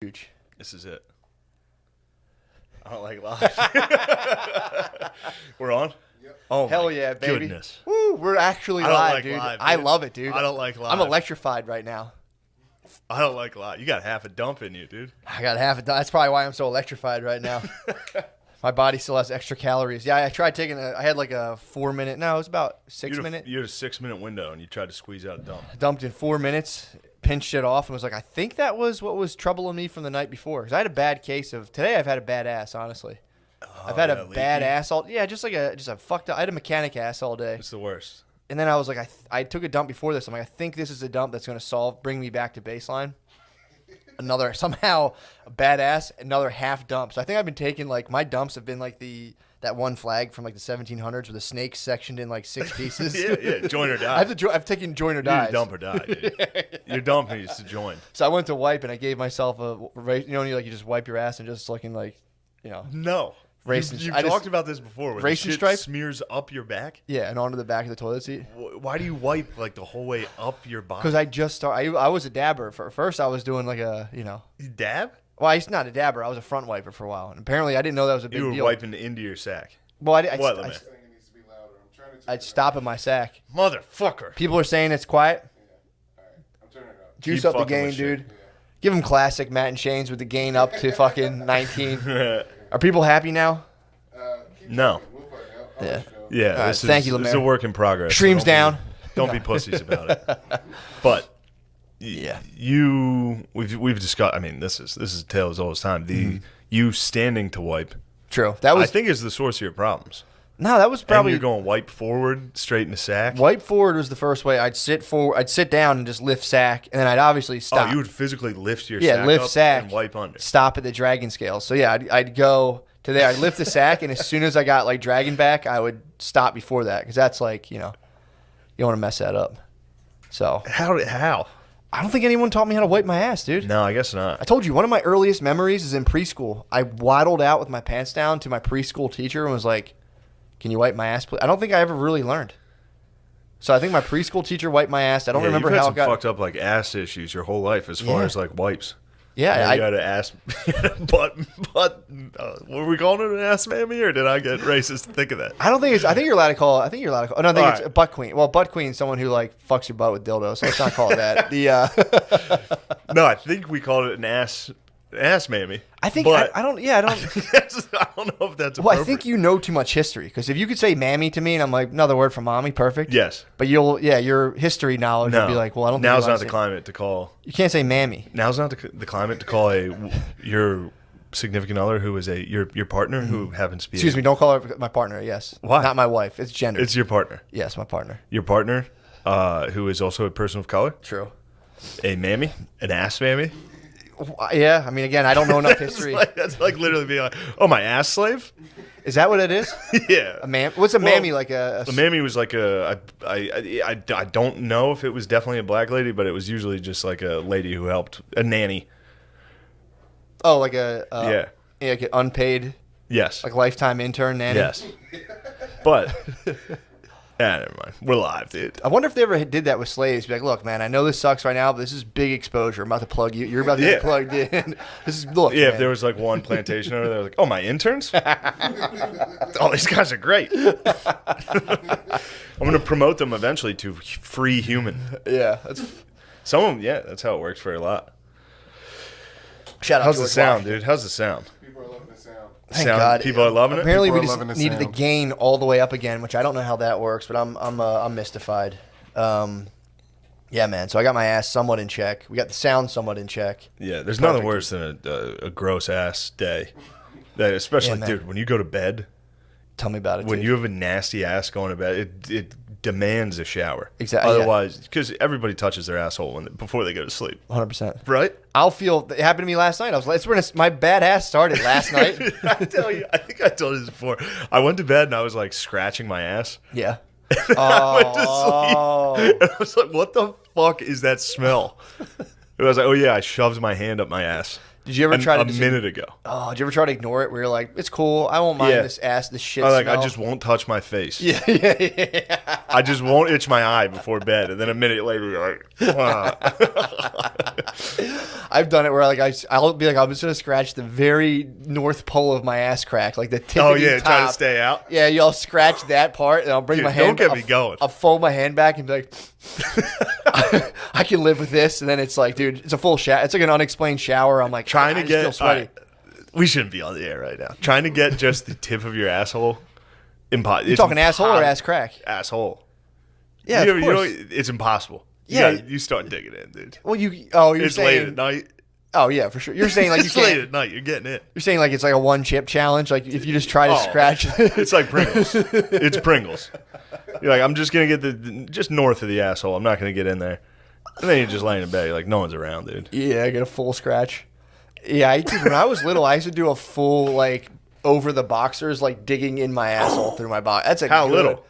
Huge. This is it. I don't like live. We're on? Yep. Oh, Hell my yeah, baby. goodness. Woo, we're actually I don't live, like dude. live, I dude. love it, dude. I don't like live. I'm electrified right now. I don't like live. You got half a dump in you, dude. I got half a. That's probably why I'm so electrified right now. My body still has extra calories. Yeah, I tried taking I had like a 4 minute. No, it was about 6 minute. You had a 6 minute window and you tried to squeeze out a dump. Dumped in 4 minutes, pinched it off, and was like, I think that was what was troubling me from the night before. Because I had a bad case of today. I've had a bad ass, honestly. I've had a bad ass all. Yeah, just a fucked up. I had a mechanic ass all day. It's the worst. And then I was like, I took a dump before this. I'm like, I think this is a dump that's going to bring me back to baseline. Somehow a badass, another half dump. So I think I've been taking like my dumps have been like that one flag from like the 1700s where the snake's sectioned in like 6 pieces. yeah, join or die. I've taken join or You die. need to dump or die, dude. Your dump needs to join. So I went to wipe and I gave myself when you just wipe your ass and just looking like, No. Racing. You've talked about this before. Where racing the shit stripe smears up your back. Yeah, and onto the back of the toilet seat. Why do you wipe like the whole way up your body? Because I just started. I was a dabber. First, I was doing like You dab? Well, I was not a dabber. I was a front wiper for a while. And apparently, I didn't know that was a big You were deal. wiping into your sack. Well, What, I think it needs to be louder. I'm trying to I'd stop at my sack. Motherfucker. People are saying it's quiet. Yeah. All right. I'm turning it up. Juice Keep up the fucking gain, with shit. dude. Give them classic Matt and Shane's with the gain up to fucking 19. Are people happy now? Keep No. talking. We'll find out. I'll Yeah. let you know. Yeah, All right, this thank you, is Lemaire. a work in progress. Streams don't down. Don't be pussies about it. But Yeah. we've discussed. I mean, this is a tale as old as time. You standing to wipe, True. That I was think, is the source of your problems. no. That was Probably probably you're going wipe forward, straight in the sack. wipe forward was the first way. I'd sit forward. I'd sit down and just lift sack, and then I'd obviously stop. Oh, you would physically lift your Yeah, sack lift up sack. and wipe under. Stop at the dragon scale. So yeah, I'd go to there. I'd lift the sack, and as soon as I got like dragon back, I would stop before that because that's like you don't want to mess that up. So How? I don't think anyone taught me how to wipe my ass, dude. No, I guess not. I told you one of my earliest memories is in preschool. I waddled out with my pants down to my preschool teacher and was like, "Can you wipe my ass, please?" I don't think I ever really learned. So I think my preschool teacher wiped my ass. I don't remember you've had how some it got. fucked up like ass issues your whole life as far Yeah. as like wipes. Yeah, You got to ass, but were we calling it an ass mammy, or did I get racist to think of that? I don't think it's. I think you're allowed to call. I think you're allowed to call. No, I think All it's right. a butt queen. Well, butt queen is someone who like fucks your butt with dildos. So let's not call it that. No, I think we called it an ass mammy. I think but I don't. Yeah, I don't. I don't know if that's Well, appropriate. I think you know too much history because if you could say mammy to me and I'm like another word for mommy, perfect. Yes. But your history knowledge No. would be like, well, I don't. Now's think not the climate to call. You can't say mammy. Now's not the climate to call your significant other who is your partner who happens to be. Excuse me, don't call her my partner. Yes. Why? Not my wife. It's gender. It's your partner. Yes, my partner. Your partner, who is also a person of color, True. a mammy, an ass mammy. Yeah, I mean, again, I don't know enough history. That's like literally being like, oh, my ass slave. Is that what it is? Yeah. A what's a Well, mammy like? A mammy was like I don't know if it was definitely a black lady, but it was usually just like a lady who helped, a nanny. oh, like a Yeah. like an unpaid, Yes. like lifetime intern nanny. Yes. But never mind. We're live, dude. I wonder if they ever did that with slaves. Be like, look, man, I know this sucks right now, but this is big exposure. I'm about to plug you. You're about to Yeah. get plugged in. This is look. Yeah, man. if there was like one plantation over there, like, oh, my interns? Oh, these guys are great. I'm going to promote them eventually to free human. Yeah. That's, Some of them, yeah, that's how it works for a lot. shout out. How's the George sound, Washington. dude? How's the sound? People are loving the sound. Thank Sound- God. people are loving it? Apparently, People we are just loving the needed the sound. gain all the way up again, which I don't know how that works, but I'm mystified. Yeah, man. So I got my ass somewhat in check. We got the sound somewhat in check. Yeah, there's Perfect. nothing worse than a gross ass day. That especially, Yeah, man. dude, when you go to bed, Tell me about it. when dude. you have a nasty ass going to bed, it demands a shower. Exactly, yeah. Otherwise, because everybody touches their asshole before they go to sleep. 100%. Right? I'll feel. It happened to me last night. I was like, it's when my bad ass started last night. I tell you, I think I told you this before. I went to bed and I was like scratching my ass. Yeah. I went to sleep. And I was like, what the fuck is that smell? And I was like, oh yeah, I shoved my hand up my ass. Did you ever try to a minute ago. Oh, did you ever try to ignore it? Where you're like, it's cool. I won't mind this shit. I smell. just won't touch my face. Yeah. I just won't itch my eye before bed, and then a minute later you're like, I've done it where like I'll be like, I'm just gonna scratch the very north pole of my ass crack, like the tip. oh top. yeah, try to stay out. Yeah, you'll scratch that part, and I'll bring Dude, my hand. don't get me going. I'll fold my hand back and be like, I can live with this. And then it's like, dude, it's a full shower. It's like an unexplained shower. I'm like, Trying to I just get feel sweaty. all right, we shouldn't be on the air right now. Trying to get just the tip of your asshole. You talking asshole or ass crack? Asshole. Yeah, of course. It's impossible. Yeah. You start digging in, dude. Well, you're It's saying late at night. Oh yeah, for sure. You're saying like you It's late can't. at night. You're getting it. You're saying like it's like a one chip challenge. Like if you just try to scratch. It's like Pringles. It's Pringles. You're like, I'm just gonna get just north of the asshole. I'm not gonna get in there. And then you're just laying in bed. You're like, no one's around, dude. Yeah, I get a full scratch. Yeah, when I was little, I used to do a full like over the boxers, like digging in my asshole through my body. That's How little?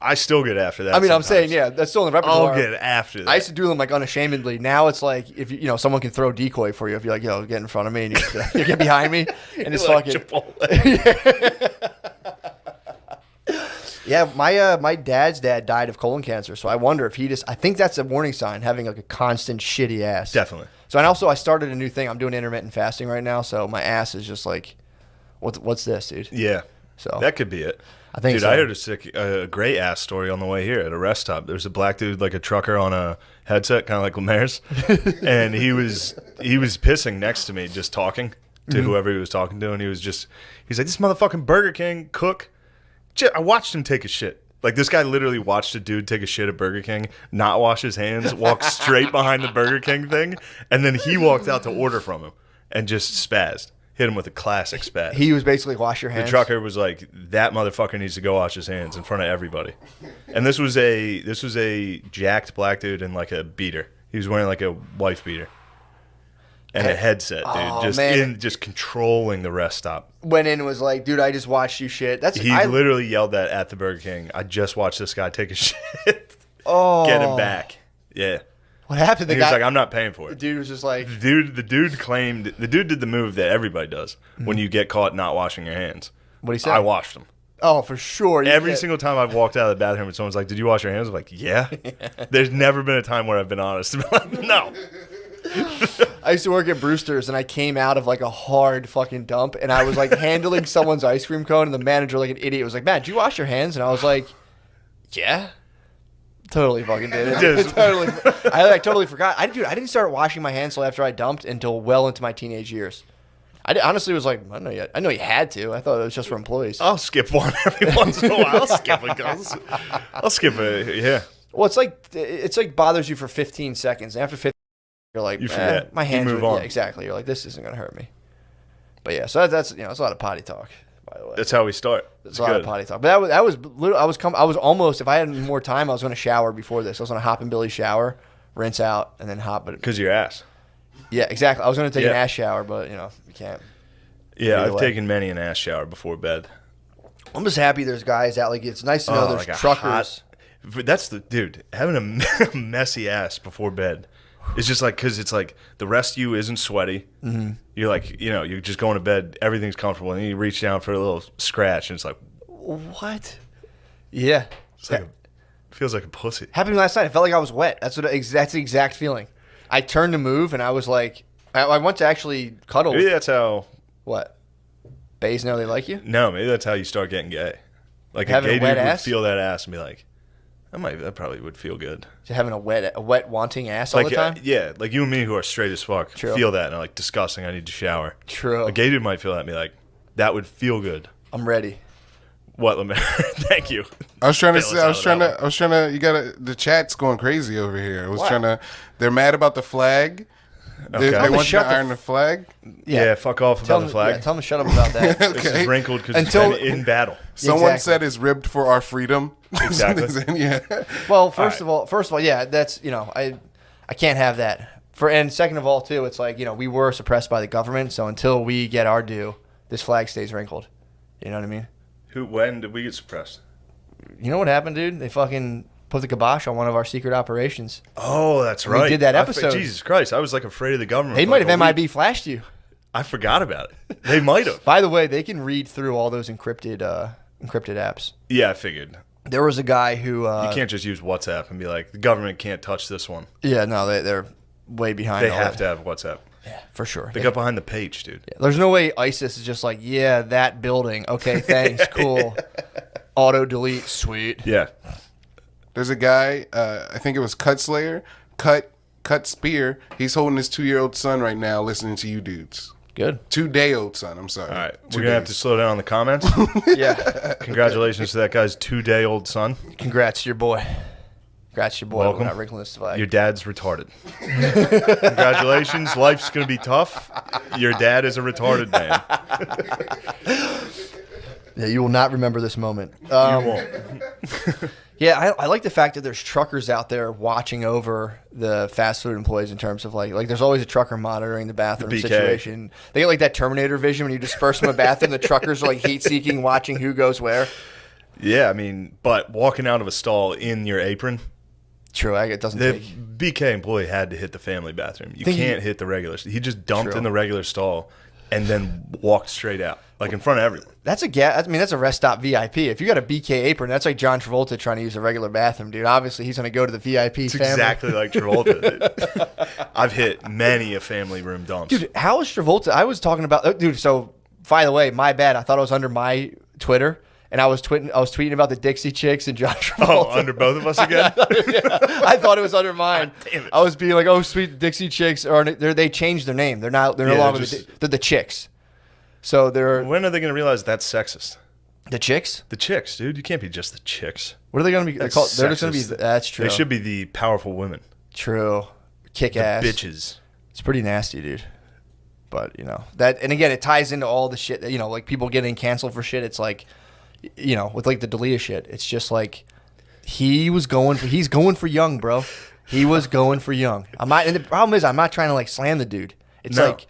I still get after that. I mean, sometimes. I'm saying, yeah, that's still in the repertoire. I'll get after that. I used to do them like unashamedly. Now it's like if someone can throw decoy for you. If you're like, get in front of me and you get behind me and it's like fucking. Chipotle. Yeah, my dad's dad died of colon cancer, so I wonder if I think that's a warning sign, having like a constant shitty ass. Definitely. So and also I started a new thing. I'm doing intermittent fasting right now, so my ass is just like, what's this, dude? Yeah. So that could be it. I think Dude, so. I heard a great ass story on the way here at a rest stop. There's a black dude, like a trucker on a headset, kind of like Lemaire's, and he was pissing next to me, just talking to whoever he was talking to, and he's like, this motherfucking Burger King cook. I watched him take a shit. Like, this guy literally watched a dude take a shit at Burger King, not wash his hands, walk straight behind the Burger King thing, and then he walked out to order from him and just spazzed. Hit him with a classic spaz. He was basically wash your hands. The trucker was like, that motherfucker needs to go wash his hands in front of everybody. And this was a jacked black dude in like a beater. He was wearing like a wife beater. And a headset, dude. Just controlling the rest stop. Went in and was like, dude, I just watched you shit. He literally yelled that at the Burger King. I just watched this guy take a shit. Oh. Get him back. Yeah. What happened? He was like, I'm not paying for The it. dude was just like, The dude did the move that everybody does when you get caught not washing your hands. What'd he say? I washed them. oh, for sure. Every single time I've walked out of the bathroom and someone's like, did you wash your hands? I'm like, yeah. There's never been a time where I've been honest. No. I used to work at Brewster's, and I came out of like a hard fucking dump, and I was like handling someone's ice cream cone, and the manager, like an idiot, was like, "Man, did you wash your hands?" And I was like, "Yeah." Totally fucking did it. Just- I totally forgot. I didn't start washing my hands till after I dumped until well into my teenage years. Honestly was like, I don't know yet. I know you had to. I thought it was just for employees. I'll skip one every once in a while. I'll skip a, yeah. Well, it's like bothers you for 15 seconds. And after 15, you're like, You forget. my hands You move are, on. Yeah, exactly. You're like, this isn't gonna hurt me. But yeah, so that's it's a lot of potty talk, by the way. That's how we start. It's a lot of potty talk. But I was almost, if I had more time, I was gonna shower before this. I was gonna hop in Billy's shower, rinse out, and then hop. But Because your ass. yeah, exactly. I was gonna take an Yeah. ass shower, but you can't. Yeah, Either I've way. taken many an ass shower before bed. I'm just happy there's guys out. Like, it's nice to know there's like a truckers. That's the dude. Having a messy ass before bed is just like, because it's like the rest of you isn't sweaty. Mm-hmm. You're like, you're just going to bed. Everything's comfortable, and then you reach down for a little scratch, and it's like, What? Yeah. it's like feels like a pussy. Happened to me last night. I felt like I was wet. That's the exact feeling. I turned to move, and I was like, I went to actually cuddle. Maybe that's how. What? Bays know they like you? No, maybe that's how you start getting gay. Like Having a a gay wet dude would ass? feel that ass and be like, that probably would feel good. Just having a wet wanting ass all Like the time? yeah, like you and me who are straight as fuck True. feel that and are like disgusting. I need to shower. True. A gay dude might feel that and be like, that would feel good. I'm ready. What, Lemire? Thank you. I was trying to Bail say, us out of that one. you gotta, the chat's going crazy over here. I was What? they're mad about the flag. Okay. They Tell want you shut to the iron the flag. Yeah, fuck off about the flag. Yeah, tell them to shut up about that. This is wrinkled because it's Until- been in battle. Someone Exactly. said it's ribbed for our freedom. Exactly. Yeah. Well, first of all, yeah, that's I can't have that. And second of all, too, it's like we were suppressed by the government, so until we get our due, this flag stays wrinkled. You know what I mean? When did we get suppressed? You know what happened, dude? They fucking put the kibosh on one of our secret operations. Oh, that's We right. did that episode. Jesus Christ, I was like afraid of the government. They for might like have a week. MIB flashed you. I forgot about it. They might have. By the way, they can read through all those encrypted apps. Yeah, I figured. There was a guy who You can't just use WhatsApp and be like, the government can't touch this one. Yeah, no, they're way behind. They all have that. to have WhatsApp. Yeah, for sure. They got behind the page, dude. Yeah, there's no way ISIS is just like, yeah, that building. Okay, thanks, cool. Auto delete, sweet. Yeah. There's a guy, I think it was Cut Slayer, Cut Spear. He's holding his 2-year-old son right now listening to you dudes. Good. 2-day-old son, I'm sorry. All right. 2 We're going to have days. to slow down on the comments. Yeah. Congratulations to that guy's 2-day-old son. Congrats to your boy. Congrats to your boy. Welcome. We're not wrinkling this flag. Your dad's retarded. Congratulations. Life's going to be tough. Your dad is a retarded man. Yeah, you will not remember this moment. You won't. Yeah, I like the fact that there's truckers out there watching over the fast food employees in terms of like there's always a trucker monitoring the bathroom The BK. situation. They get like that Terminator vision when you disperse from a bathroom. The truckers are like heat seeking, watching who goes where. Yeah, I mean, but walking out of a stall in your apron, True, it doesn't the take. BK employee had to hit the family bathroom. You Think can't hit the regular. He just dumped True. in the regular stall and then walked straight out, like in front of everyone. That's a rest stop VIP. If you got a BK apron, that's like John Travolta trying to use a regular bathroom, dude. Obviously, he's going to go to the VIP It's family. exactly like Travolta did. I've hit many a family room dumps. Dude, how is Travolta? I was talking about, dude. So, by the way, my bad. I thought it was under my Twitter, and I was tweeting about the Dixie Chicks and John Travolta. Oh, under both of us again? I thought it was under mine. damn it. I was being like, "Oh, sweet Dixie Chicks," or they changed their name. They're no Yeah, longer just- they're the Chicks. So they're When are they going to realize that's sexist? the Chicks. The chicks, dude. You can't be just the chicks. What are they going to be? They're just going to be. Sexist. That's true. They should be the powerful women. True. Kick ass. Bitches. It's pretty nasty, dude. But that, and again, it ties into all the shit that like people getting canceled for shit. It's like, with like the D'Elia shit. It's just like he's going for young, bro. He was going for young. I'm not, and the problem is I'm not trying to like slam the dude. It's No. like,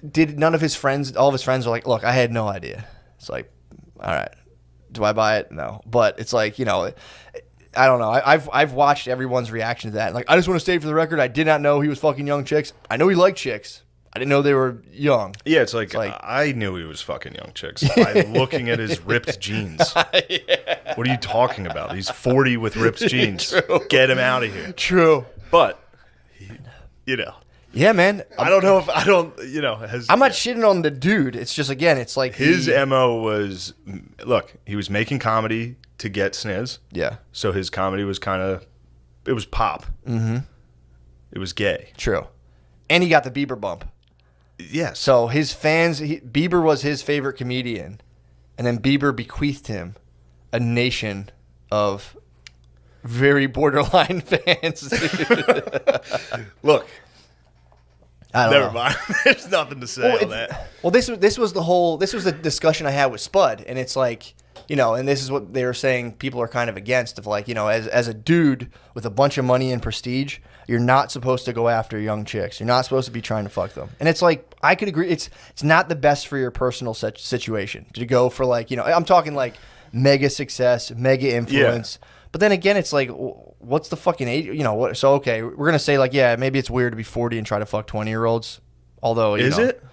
did none of his friends, all of his friends are like, look, I had no idea. It's like, all right, do I buy it? No, but it's like, I don't know. I've watched everyone's reaction to that. Like, I just want to state for the record, I did not know he was fucking young chicks. I know he liked chicks. I didn't know they were young. Yeah, it's like I knew he was fucking young chicks by looking at his ripped jeans. Yeah. What are you talking about? He's 40 with ripped jeans. Get him out of here. True. But, Yeah, man. I don't know if I'm not shitting on the dude. It's just, again, it's like his MO was, look, he was making comedy to get sniz. Yeah. So his comedy was it was pop. Mm-hmm. It was gay. True. And he got the Bieber bump. Yes. So his fans, Bieber was his favorite comedian. And then Bieber bequeathed him a nation of very borderline fans. Look, I don't never know. mind. There's nothing to say on that. Well, this was the discussion I had with Spud, and it's like, and this is what they were saying people are kind of against, of like, as a dude with a bunch of money and prestige, you're not supposed to go after young chicks. You're not supposed to be trying to fuck them. And it's like, I could agree. It's not the best for your personal situation to go for like, I'm talking like mega success, mega influence. Yeah. But then again, it's like, what's the fucking age? So, okay, we're going to say like, yeah, maybe it's weird to be 40 and try to fuck 20-year-olds. Although, Is it?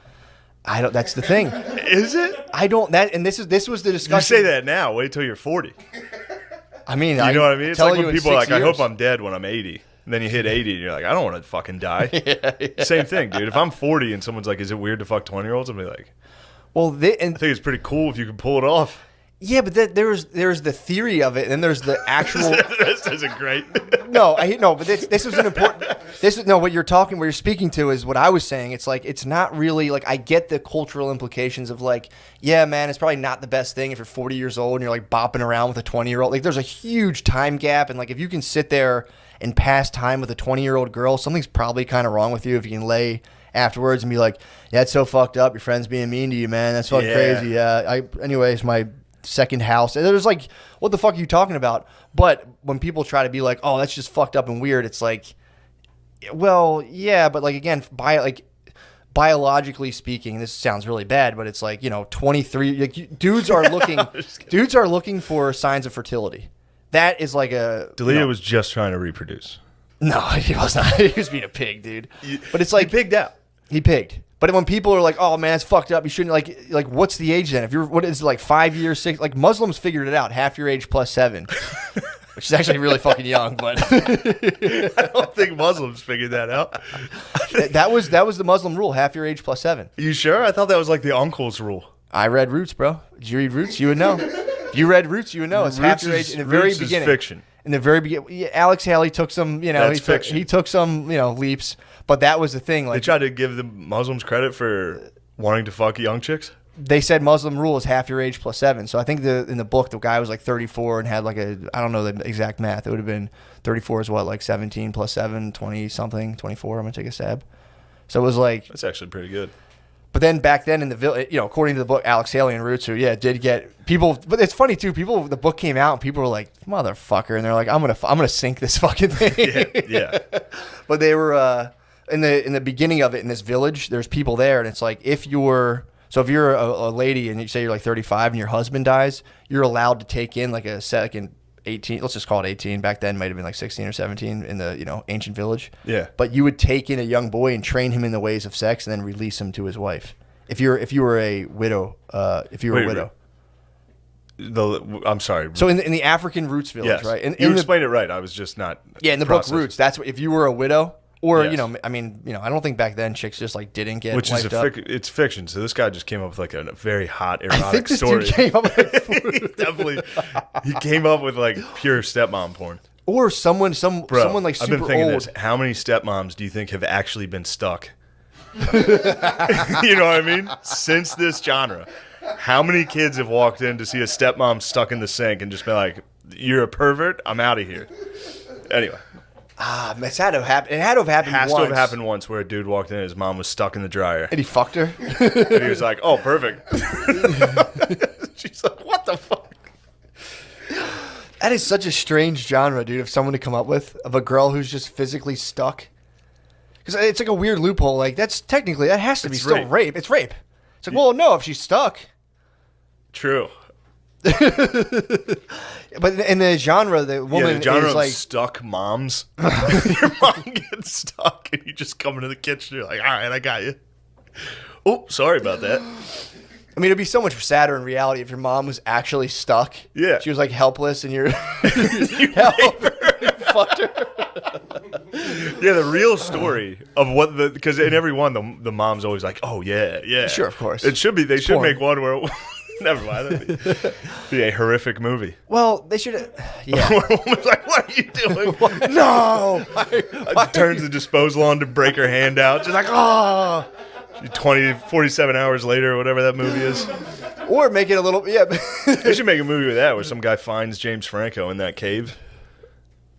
I don't, that's the thing. Is it? I don't, and this was the You discussion. say that now. Wait till you're 40. I mean, You know what I mean? It's like when people are like, I hope I'm. I'm dead when I'm 80. And then you hit 80 and you're like, I don't want to fucking die. Same thing, dude. If I'm 40 and someone's like, is it weird to fuck 20-year-olds? I'll be like, Well, I think it's pretty cool if you can pull it off. yeah, but there's the theory of it, and then there's the actual. This isn't great. No, but this was an important. What you're speaking to is what I was saying. It's like, it's not really like, I get the cultural implications of like, yeah, man, it's probably not the best thing if you're 40 years old and you're like bopping around with a 20-year-old. Like, there's a huge time gap, and like if you can sit there and pass time with a 20-year-old girl, something's probably kind of wrong with you if you can lay afterwards and be like, yeah, it's so fucked up. Your friend's being mean to you, man. That's fucking crazy. Yeah. Anyways, my second house. And there's like, what the fuck are you talking about? But when people try to be like, oh, that's just fucked up and weird, it's like, well, yeah, but like, again, biologically speaking, this sounds really bad, but it's like, 23, like, dudes are looking for signs of fertility. That is like a D'Elia was just trying to reproduce. No, he was not. He was being a pig, dude. But it's like, He pigged out. He pigged. But when people are like, "Oh man, it's fucked up. You shouldn't like what's the age then? If you're what is it, like 5 years, 6 like Muslims figured it out, half your age plus 7." Which is actually really fucking young, but I don't think Muslims figured that out. that was the Muslim rule, half your age plus 7. You sure? I thought that was like the uncle's rule. I read Roots, bro. Did you read Roots? You would know. If you read Roots, you would know. It's half your age in the very Roots beginning. Is fiction. In the very beginning, Alex Haley took some, That's fiction. he took some, leaps, but that was the thing. They Like tried to give the Muslims credit for wanting to fuck young chicks. they said Muslim rule is half your age plus 7. So I think in the book the guy was like 34 and had like I don't know the exact math. It would have been 34 is what, like 17 plus 7, 20 something, 24. I'm gonna take a stab. So it was like, That's actually pretty good. but then back then in the village, according to the book, Alex Haley and Roots, who did get people. But it's funny too. The book came out and people were like, "Motherfucker," and they're like, "I'm gonna sink this fucking thing." Yeah. But they were in the beginning of it in this village. There's people there, and it's like if you're a lady and you say you're like 35 and your husband dies, you're allowed to take in like a second 18. Let's just call it 18. Back then, might have been like 16 or 17 in the ancient village. Yeah. But you would take in a young boy and train him in the ways of sex, and then release him to his wife. If you were a widow, I'm sorry. So in the African Roots village, yes. right? You explained it right. I was just not. Yeah, in the processing. book Roots, that's what, if you were a widow, or Yes. I don't think back then chicks just like didn't get Which is wiped up. it's fiction. So this guy just came up with like a very hot I think erotic this story. dude came up with Definitely, he came up with like pure stepmom porn. or someone Bro, like I've super been thinking old. this. How many stepmoms do you think have actually been stuck? You know what I mean? Since this genre, how many kids have walked in to see a stepmom stuck in the sink and just been like, "You're a pervert. I'm out of here." Anyway, It's had to have happened. It had to have happened has once. to have happened once where a dude walked in and his mom was stuck in the dryer. And he fucked her. And he was like, "Oh, perfect." She's like, "What the fuck?" That is such a strange genre, dude, of someone to come up with, of a girl who's just physically stuck. Because it's like a weird loophole. Like, that has to be It's still rape. rape. It's rape. It's like, well, no, if she's stuck. True. But in the genre, the woman the genre is of like, stuck moms. Your mom gets stuck and you just come into the kitchen. You're like, "All right, I got you." Oh, sorry about that. I mean, it'd be so much sadder in reality if your mom was actually stuck. Yeah. She was like helpless and you're You fucked her. Yeah, the real story of because in every one the mom's always like, "Oh yeah." Sure, of course. It should be. They should porn. make one where. Never mind. That'd be a horrific movie. Well, they should. Yeah. Where a woman's like, "What are you doing?" No. Turns the disposal on to break her hand out. She's like, "Oh." 47 hours later, or whatever that movie is. Or make it a little. Yeah. They should make a movie with that where some guy finds James Franco in that cave.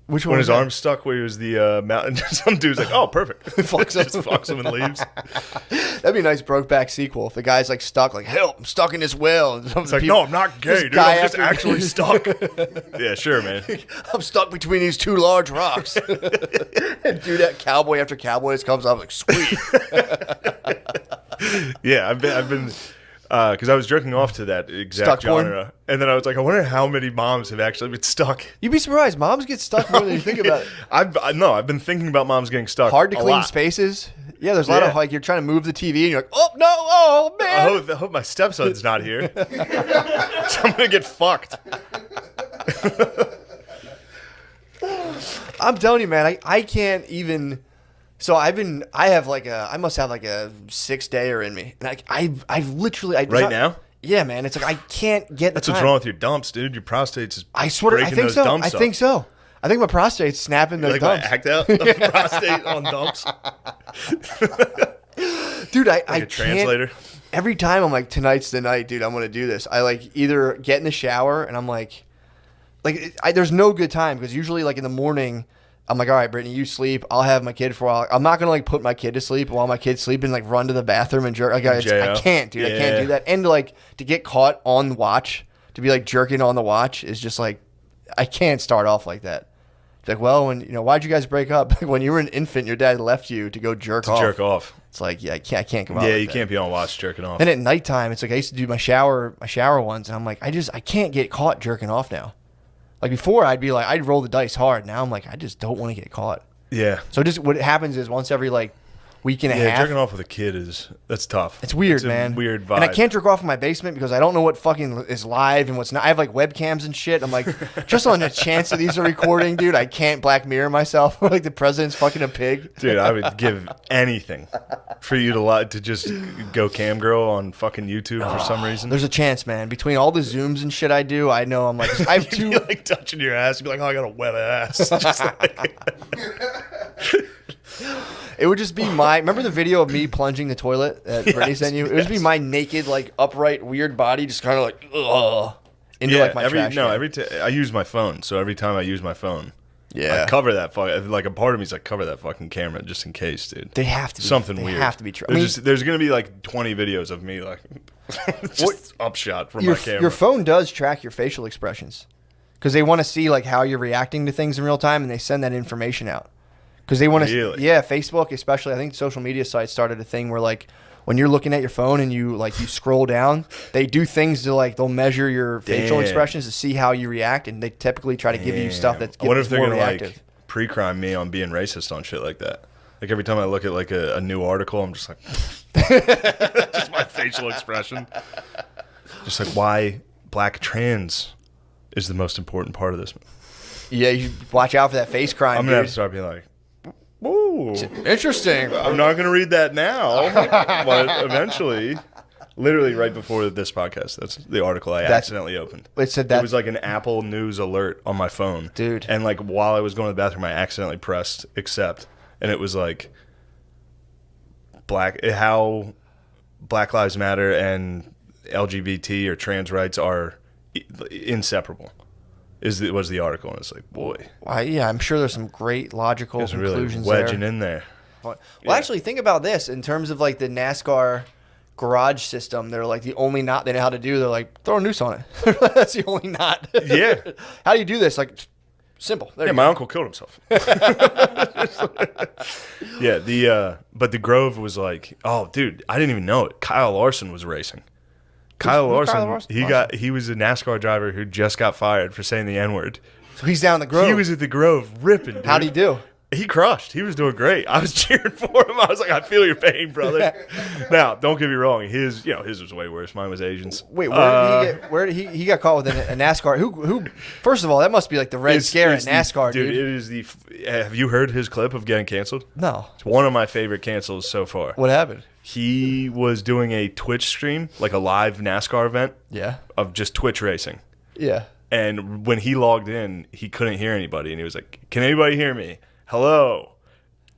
Which one? When was his that? arm's stuck where he was the mountain. Some dude's like, "Oh, perfect." Fucks him. Just fucks him and leaves. That'd be a nice Brokeback sequel if the guy's like stuck, like, "Help, I'm stuck in this well." It's like, "No, I'm not gay, dude. I'm just actually stuck." Yeah, sure, man. I'm stuck between these two large rocks. And dude, that cowboy after cowboy just comes up like, "Sweet." Yeah, I've been because I was jerking off to that exact Stuck porn? genre, and then I was like, I wonder how many moms have actually been stuck. You'd be surprised. Moms get stuck more than you think about it. I've been thinking about moms getting stuck. Hard to a clean lot. spaces. Yeah, there's a lot of Yeah. like you're trying to move the TV and you're like, "Oh no, oh man." I hope my stepson's not here. So I'm gonna get fucked. I'm telling you, man, I can't even. So I must have like a 6-dayer in me, and I've literally Right now? Yeah, man, it's like I can't get. That's the what's time. wrong with your dumps, dude. Your prostate's I swear, I breaking think those so. dumps I think so. I think my prostate's snapping those Like my dumps. act out of prostate on dumps. Dude, I Like a translator. Every time I'm like, tonight's the night, dude. I'm gonna do this. I like either get in the shower and I'm like there's no good time because usually like in the morning, I'm like, all right, Brittany, you sleep. I'll have my kid for a while. I'm not gonna like put my kid to sleep while my kid's sleeping. Like run to the bathroom and jerk. Like I can't, dude. I can't Yeah. do that. And like to get caught on the watch, to be like jerking on the watch is just like I can't start off like that. It's like, well, why'd you guys break up? Like, when you were an infant, your dad left you to go jerk off. Jerk off. It's like, yeah, I can't come out. Yeah, like you that. can't be on watch jerking off. Then at nighttime, it's like I used to do my shower ones, and I'm like, I can't get caught jerking off now. Like before, I'd roll the dice hard. Now I'm like, I just don't want to get caught. Yeah. So just what happens is once every like week and a Yeah, half. jerking off with a kid that's tough. It's weird, It's a man. weird vibe. And I can't jerk off in my basement because I don't know what fucking is live and what's not. I have like webcams and shit. I'm like, just on the chance that these are recording, dude, I can't Black Mirror myself. Like the president's fucking a pig. Dude, I would give anything for you to just go cam girl on fucking YouTube for some reason. There's a chance, man. Between all the Zooms and shit I do, I know I'm like, I have You'd two. be like touching your ass. You'd be like, oh, I got a wet ass. Just like, It would just be remember the video of me plunging the toilet that Brittany sent you? It would just be my naked, like, upright, weird body just kind of like, into, like, my trash can. I use my phone. So every time I use my phone, Yeah. I cover that like a part of me's like cover that fucking camera just in case, dude. They have to be. Something they weird. have to be true. There's gonna be like 20 videos of me like just upshot from my camera. Your phone does track your facial expressions because they want to see, like, how you're reacting to things in real time, and they send that information out. Because they want to, Really? yeah, Facebook especially. I think social media sites started a thing where, like, when you're looking at your phone and you scroll down, they do things to, like, they'll measure your facial Damn. expressions to see how you react, and they typically try to give you stuff that's I wonder if they're more gonna reactive. like pre-crime me on being racist on shit like that. Like every time I look at like a new article, I'm just like, just my facial expression, just like why black trans is the most important part of this. Yeah, you should watch out for that face crime. I'm gonna have dude. to start being like, whoa. Interesting. I'm not going to read that now, but eventually, literally right before this podcast, that's the article I accidentally opened. It said that. It was like an Apple News alert on my phone. Dude. And like while I was going to the bathroom, I accidentally pressed accept. And it was like how Black Lives Matter and LGBT or trans rights are inseparable. Was the article, and it's like, boy, Yeah, I'm sure there's some great logical it's really conclusions wedging there. in there. Well, actually, think about this in terms of like the NASCAR garage system. They're like the only knot they know how to do. They're like, throw a noose on it. That's the only knot. Yeah. How do you do this? Like, simple. There Yeah, you my go. uncle killed himself. Yeah, but the Grove was like, oh, dude, I didn't even know it. Kyle Larson was racing. Kyle who's Larson, Kyle Larson? he was a NASCAR driver who just got fired for saying the N-word. So he's down the Grove. He was at the Grove ripping, dude. How'd he do? He crushed. He was doing great. I was cheering for him. I was like, I feel your pain, brother. Now, don't get me wrong. His was way worse. Mine was Asians. Wait, where did he got caught with a NASCAR? Who? First of all, that must be like the Red Scare at NASCAR, dude. It is have you heard his clip of getting canceled? No. It's one of my favorite cancels so far. What happened? He was doing a Twitch stream, like a live NASCAR event Yeah. of just Twitch racing. Yeah. And when he logged in, he couldn't hear anybody. And he was like, can anybody hear me? Hello.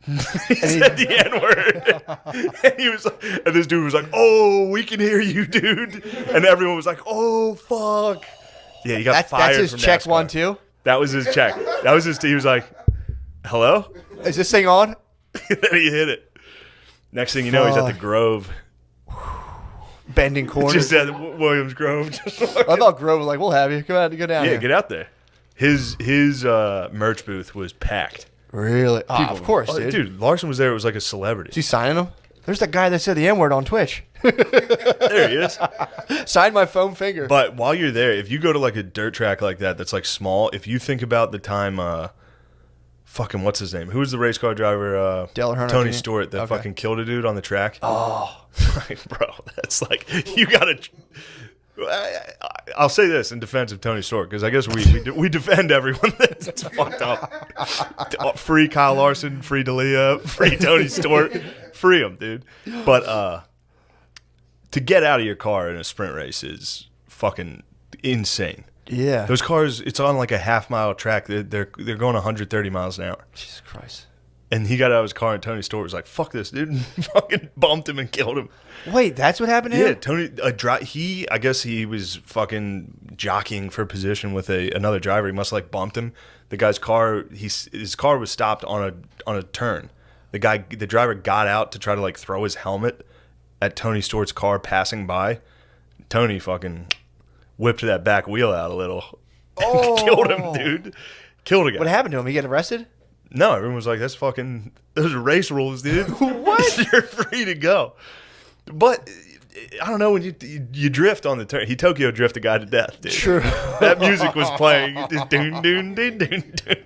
He said the N-word. And he was like, and this dude was like, oh, we can hear you, dude. And everyone was like, oh, fuck. Yeah, he got fired That's his from check NASCAR. 1, 2. That was his check. That was his, he was like, hello? Is this thing on? Then he hit it. Next thing you know, he's at the Fuck. Grove. Bending corners. Just at Williams Grove. I thought Grove was like, we'll have you. Come out, go down Yeah, here. get out there. His merch booth was packed. Really? Of course, Oh, dude. Larson was there. It was like a celebrity. Is he signing them? There's that guy that said the N-word on Twitch. There he is. Signed my foam finger. But while you're there, if you go to like a dirt track like that, that's like small. If you think about the time, fucking what's his name? Who was the race car driver? Dale Earnhardt Tony Jr.? Stewart that Okay. fucking killed a dude on the track. Oh, Like, bro, that's like you gotta. I'll say this in defense of Tony Stewart because I guess we defend everyone that's fucked up. Free Kyle Larson, free D'Elia, free Tony Stewart, free them, dude. But to get out of your car in a sprint race is fucking insane. yeah. Those cars, it's on like a half-mile track. They're going 130 miles an hour. Jesus Christ. And he got out of his car, and Tony Stewart was like, "Fuck this, dude!" And fucking bumped him and killed him. Wait, that's what happened to Yeah, him? Tony. I guess he was fucking jockeying for position with another driver. He must have like bumped him. The guy's car, his car was stopped on a turn. The driver got out to try to like throw his helmet at Tony Stewart's car passing by. Tony fucking whipped that back wheel out a little. And killed him, dude. Killed a guy. What happened to him? He get arrested? No, everyone was like, those are race rules, dude. What? You're free to go. But I don't know when you drift on the turn. He Tokyo drift a guy to death, dude. True. That music was playing. Doon, doon, doon, doon, doon.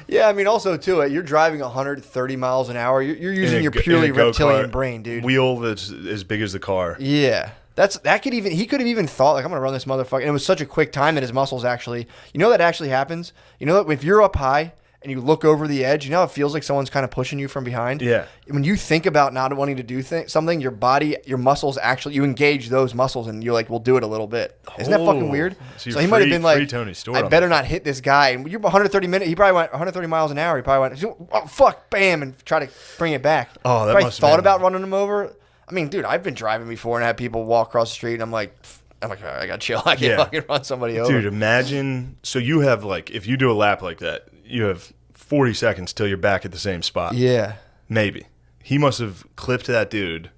Yeah, I mean, also too, you're driving 130 miles an hour. You're using In your a purely reptilian go-kart, brain, dude. Wheel that's as big as the car. Yeah. He could have even thought, like, I'm going to run this motherfucker. And it was such a quick time that his muscles actually, that actually happens? You know that if you're up high and you look over the edge, you know how it feels like someone's kind of pushing you from behind? Yeah. When you think about not wanting to do something, your body, your muscles actually, you engage those muscles and you're like, we'll do it a little bit. Isn't that fucking weird? So he might have been like, free Tony Stewart I on better that. not hit this guy. And you're 130 minutes, he probably went 130 miles an hour. He probably went, oh, fuck, bam, and try to bring it back. Oh, that probably must have thought been- about running him over. I mean, dude, I've been driving before and had people walk across the street and I'm like, all right, I got to chill. I can't fucking run somebody over. Dude, imagine. So you have like, if you do a lap like that, you have 40 seconds till you're back at the same spot. Yeah. Maybe. He must have clipped that dude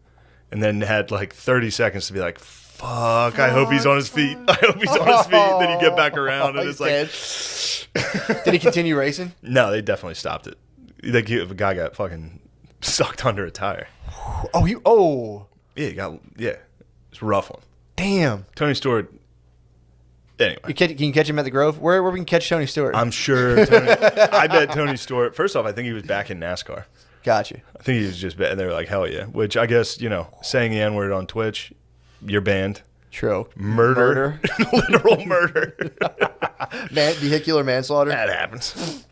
and then had like 30 seconds to be like, fuck, I hope he's on his feet. I hope he's on his feet. Then you get back around and it's like. Did he continue racing? No, they definitely stopped it. Like, a guy got fucking sucked under a tire. Yeah, it's a rough one. Damn. Tony Stewart. Anyway, Can you catch him at the Grove? Where we can catch Tony Stewart? I'm sure. I bet Tony Stewart. First off, I think he was back in NASCAR. Got you. I think he was just, and they were like, hell yeah. Which I guess, saying the N word on Twitch, you're banned. True. Murder. Literal murder. Vehicular manslaughter. That happens.